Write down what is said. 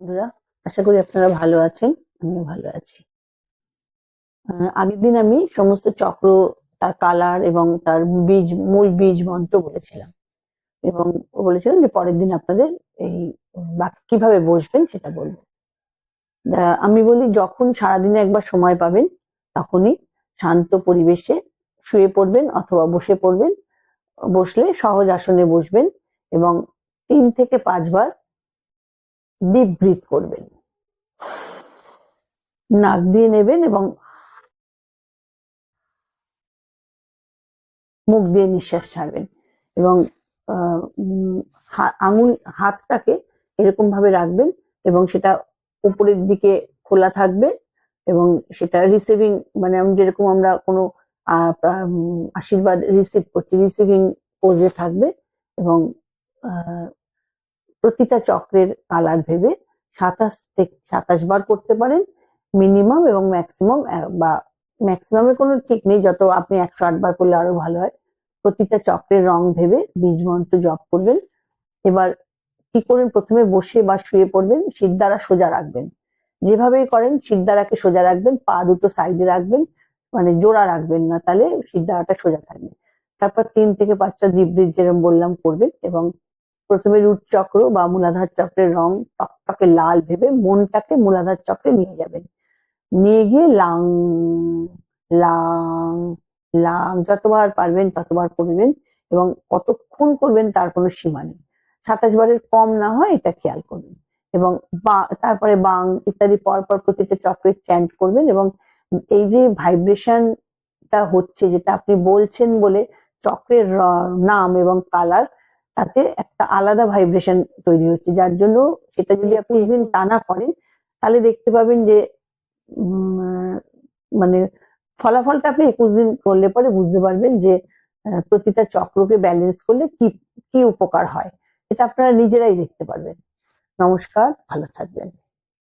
বন্ধুরা, আশা করি আপনারা ভালো আছেন। আমিও ভালো আছি। আগের দিন আমি সমস্ত চক্র, তার কালার এবং তার মূল বীজ মন্ত্র বলেছিলাম, এবং বলেছিলাম যে পরের দিন আপনাদের এই বাকি কিভাবে বসবেন সেটা বলবো। আমি বলি, যখন সারাদিনে একবার সময় পাবেন তখনই শান্ত পরিবেশে শুয়ে পড়বেন অথবা বসে পড়বেন। বসলে সহজ আসনে বসবেন এবং 3 থেকে 5 বার ডিপ ব্রিথ করবেন। নাক দিয়ে নেবেন এবং মুখ দিয়ে নিঃশ্বাস ছাড়বেন। এবং হাতটাকে এরকম ভাবে রাখবেন এবং সেটা উপরের দিকে খোলা থাকবে, এবং সেটা রিসিভিং, মানে যেরকম আমরা কোনো আশীর্বাদ রিসিভ করছি, রিসিভিং পোজে থাকবে। এবং আহ, প্রতিটা চক্রের কালার ভেবে 27 বার করতে পারেন মিনিমাম, এবং ম্যাক্সিমাম, বা ম্যাক্সিমামের কোনো ঠিক নেই, যত আপনি 108 বার করলে আরো ভালো হয়। প্রতিটা চক্রের রং ভেবে বীজ মন্ত্র জপ করবেন। এবার কি করবেন, প্রথমে বসে বা শুয়ে পড়বেন, শিরদাঁড়া সোজা রাখবেন। যেভাবেই করেন শিরদাঁড়াকে সোজা রাখবেন, পা দুটো সাইডে রাখবেন, মানে জোড়া রাখবেন না, তাহলে শিরদাঁড়াটা সোজা থাকবে। তারপর 3 থেকে 5টা ডিপ ব্রিথ যেরকম বললাম করবেন, এবং প্রথমে রুট চক্র বা মূলাধার চক্রের রং টকটকে লাল ভেবে মনটাকে মূলাধার চক্রে নিয়ে যাবেন। নিয়ে গিয়ে লাং লাং লাং যতবার পারবেন ততবার করবেন, এবং কতক্ষণ করবেন তার কোনো সীমা নেই। 27 বারের কম না হয় এটা খেয়াল করবেন। এবং তারপরে বাং ইত্যাদি পরপর প্রতিটা চক্রের চ্যান্ট করবেন। এবং এই যে ভাইব্রেশনটা হচ্ছে, যেটা আপনি বলছেন বলে চক্রের নাম এবং কালার, তাতে একটা আলাদা ভাইব্রেশন তৈরি হচ্ছে, যার জন্য সেটা যদি আপনি দিন টানা করেন তাহলে দেখতে পাবেন যে উম, মানে ফলাফলটা আপনি 21 দিন করলে পরে বুঝতে পারবেন যে প্রতিটা চক্রকে ব্যালেন্স করলে কি কি উপকার হয়। এটা আপনারা নিজেরাই দেখতে পারবেন। নমস্কার, ভালো থাকবেন।